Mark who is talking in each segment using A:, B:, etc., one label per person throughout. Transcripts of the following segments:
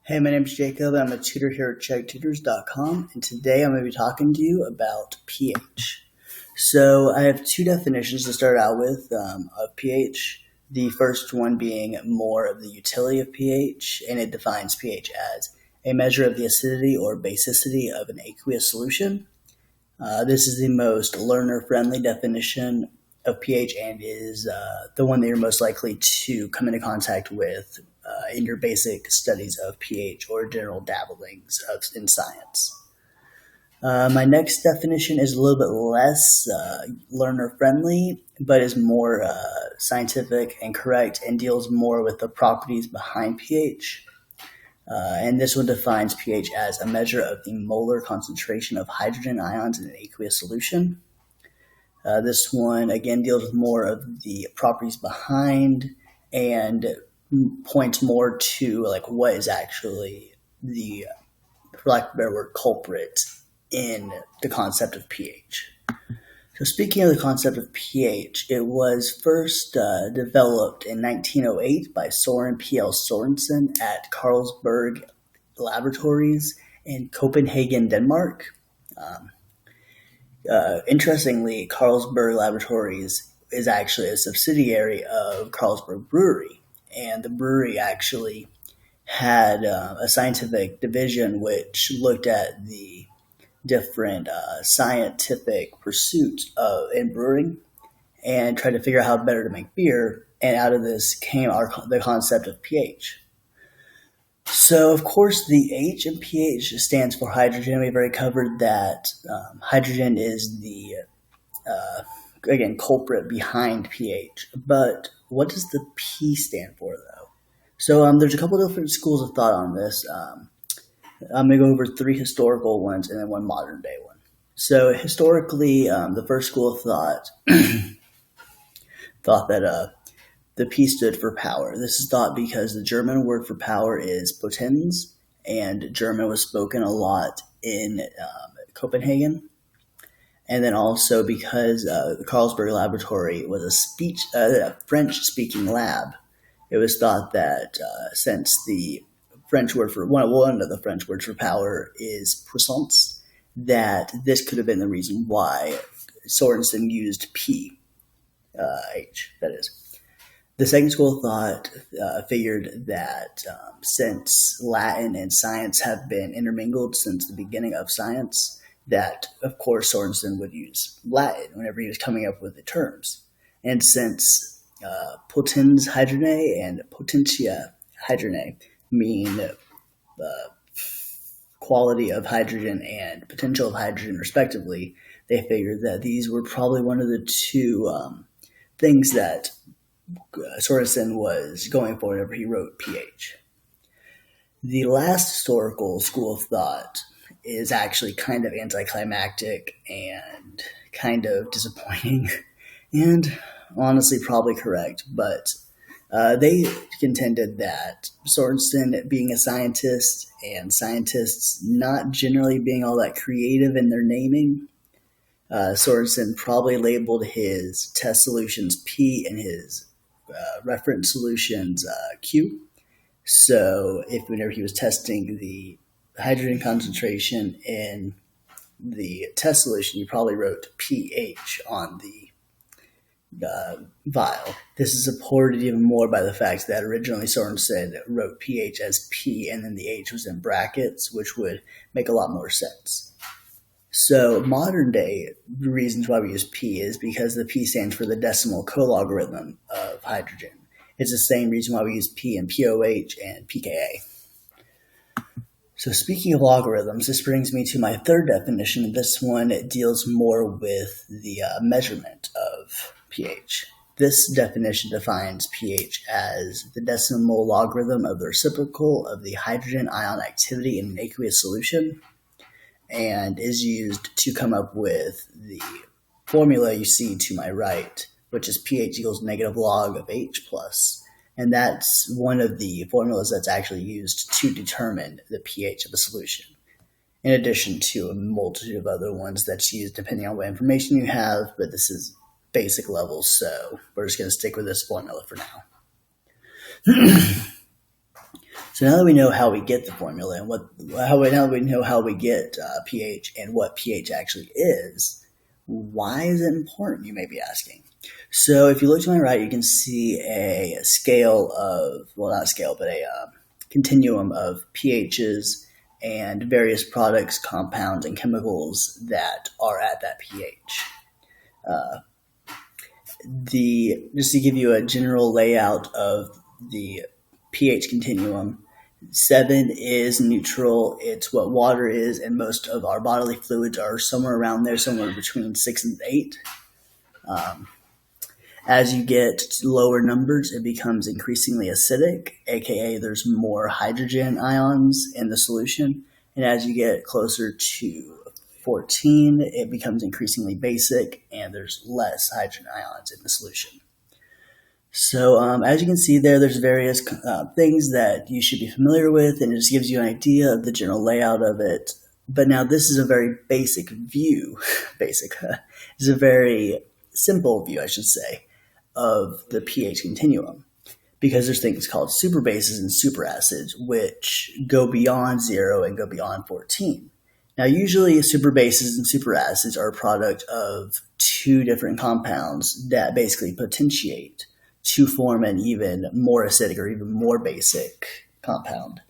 A: Hey, my name is Jacob. I'm a tutor here at CheggTutors.com, and today I'm going to be talking to you about pH. So I have two definitions to start out with of pH. The first one being more of the utility of pH, and it defines pH as a measure of the acidity or basicity of an aqueous solution. This is the most learner-friendly definition of pH and is the one that you're most likely to come into contact with in your basic studies of pH or general dabblings in science. My next definition is a little bit less learner-friendly, but is more scientific and correct and deals more with the properties behind pH. And this one defines pH as a measure of the molar concentration of hydrogen ions in an aqueous solution. This one, again, deals with more of the properties behind and points more to like what is actually the, for lack of a better word, culprit in the concept of pH. So speaking of the concept of pH, it was first developed in 1908 by Soren P.L. Sorensen at Carlsberg Laboratories in Copenhagen, Denmark. Interestingly, Carlsberg Laboratories is actually a subsidiary of Carlsberg Brewery, and the brewery actually had a scientific division which looked at the different scientific pursuits in brewing and tried to figure out how better to make beer, and out of this came the concept of pH. So, of course, the H in pH stands for hydrogen. We've already covered that hydrogen is the, again, culprit behind pH. But what does the P stand for, though? So there's a couple of different schools of thought on this. I'm going to go over three historical ones and then one modern-day one. So historically, the first school of thought thought that the P stood for power. This is thought because the German word for power is potens, and German was spoken a lot in Copenhagen. And then also because the Carlsberg Laboratory was a French-speaking lab, it was thought that since the French word for one of the French words for power is puissance, that this could have been the reason why Sorensen used P, H, that is. The second school of thought figured that since Latin and science have been intermingled since the beginning of science, that, of course, Sorensen would use Latin whenever he was coming up with the terms. And since potens hydrogenae and potentia hydrogenae mean quality of hydrogen and potential of hydrogen, respectively, they figured that these were probably one of the two things that Sorensen was going for whenever he wrote pH. The last historical school of thought is actually kind of anticlimactic and kind of disappointing and honestly probably correct, but they contended that Sorensen, being a scientist and scientists not generally being all that creative in their naming, Sorensen probably labeled his test solutions P and his reference solutions Q. So whenever he was testing the hydrogen concentration in the test solution, you probably wrote pH on the vial. This is supported even more by the fact that originally Sorensen wrote pH as P and then the H was in brackets, which would make a lot more sense. So modern day reasons why we use P is because the P stands for the decimal co-logarithm of hydrogen. It's the same reason why we use P in POH and pKa. So speaking of logarithms, this brings me to my third definition. This one deals more with the measurement of pH. This definition defines pH as the decimal logarithm of the reciprocal of the hydrogen ion activity in an aqueous solution, and is used to come up with the formula you see to my right, which is pH equals negative log of H plus. And that's one of the formulas that's actually used to determine the pH of a solution, in addition to a multitude of other ones that's used depending on what information you have, but this is basic level, so we're just going to stick with this formula for now. So now that we know how we get the formula and now that we know how we get pH and what pH actually is, why is it important, you may be asking? So if you look to my right, you can see a scale of, well, not a scale, but a continuum of pHs and various products, compounds, and chemicals that are at that pH. Just to give you a general layout of the pH continuum, 7 is neutral. It's what water is, and most of our bodily fluids are somewhere around there, somewhere between 6 and 8. As you get to lower numbers, it becomes increasingly acidic, aka there's more hydrogen ions in the solution. And as you get closer to 14, it becomes increasingly basic, and there's less hydrogen ions in the solution. So as you can see there's various things that you should be familiar with, and it just gives you an idea of the general layout of it. But now this is a very basic view. It's a very simple view, I should say, of the pH continuum, because there's things called superbases and superacids, which go beyond 0 and go beyond 14. Now, usually superbases and superacids are a product of two different compounds that basically potentiate to form an even more acidic or even more basic compound.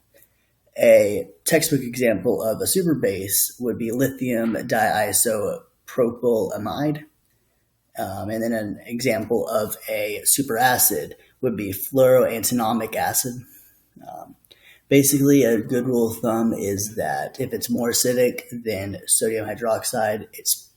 A: A textbook example of a superbase would be lithium diisopropylamide. And then an example of a superacid would be fluoroantimonic acid. Basically, a good rule of thumb is that if it's more acidic than sodium hydroxide, it's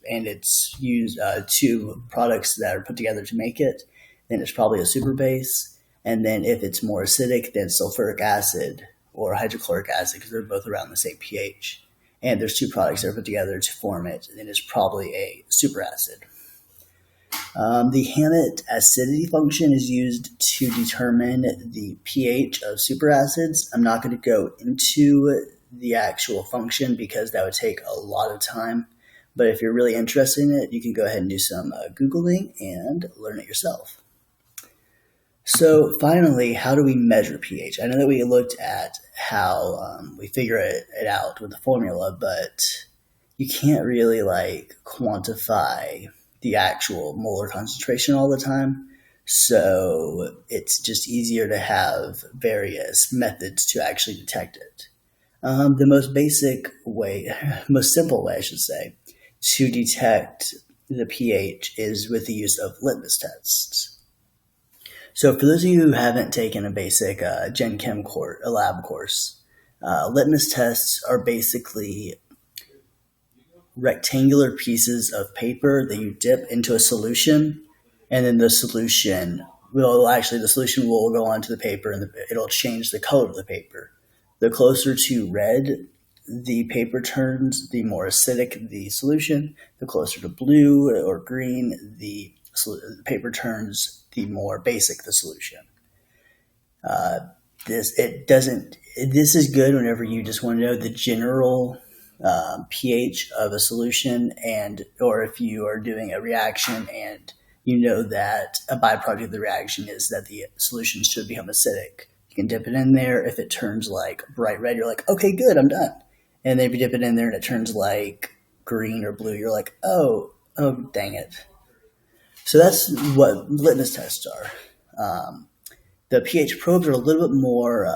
A: used two products that are put together to make it, then it's probably a superbase. And then if it's more acidic than sulfuric acid or hydrochloric acid, because they're both around the same pH, and there's two products that are put together to form it, then it's probably a superacid. The Hammett acidity function is used to determine the pH of superacids. I'm not going to go into the actual function because that would take a lot of time. But if you're really interested in it, you can go ahead and do some Googling and learn it yourself. So finally, how do we measure pH? I know that we looked at how we figure it out with the formula, but you can't really quantify the actual molar concentration all the time. So it's just easier to have various methods to actually detect it. The most simple way, I should say, to detect the pH is with the use of litmus tests. So for those of you who haven't taken a basic Gen Chem course, a lab course, litmus tests are basically rectangular pieces of paper that you dip into a solution, and then the solution will go onto the paper, and it'll change the color of the paper. The closer to red the paper turns, the more acidic the solution. The closer to blue or green the paper turns, the more basic the solution. This is good whenever you just want to know the general pH of a solution, or if you are doing a reaction and you know that a byproduct of the reaction is that the solution should become acidic. You can dip it in there. If it turns bright red, you're like, okay, good, I'm done. And then if you dip it in there and it turns green or blue, you're like, oh, dang it. So that's what litmus tests are. The pH probes are a little bit more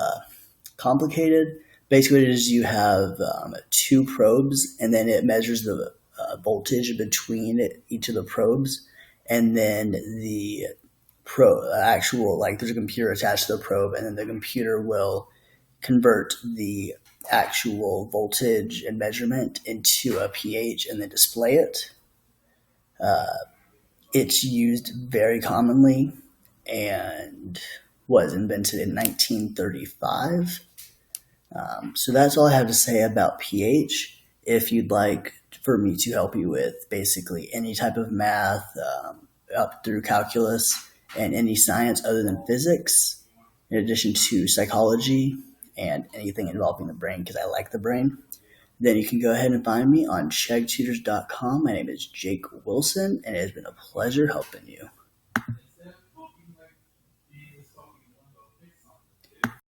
A: complicated. Basically, what it is, you have two probes, and then it measures the voltage between each of the probes, and then the there's a computer attached to the probe, and then the computer will convert the actual voltage and measurement into a pH and then display it. It's used very commonly and was invented in 1935. So that's all I have to say about pH. If you'd like for me to help you with basically any type of math up through calculus and any science other than physics, in addition to psychology and anything involving the brain, because I like the brain, then you can go ahead and find me on cheggtutors.com. My name is Jake Wilson, and it has been a pleasure helping you.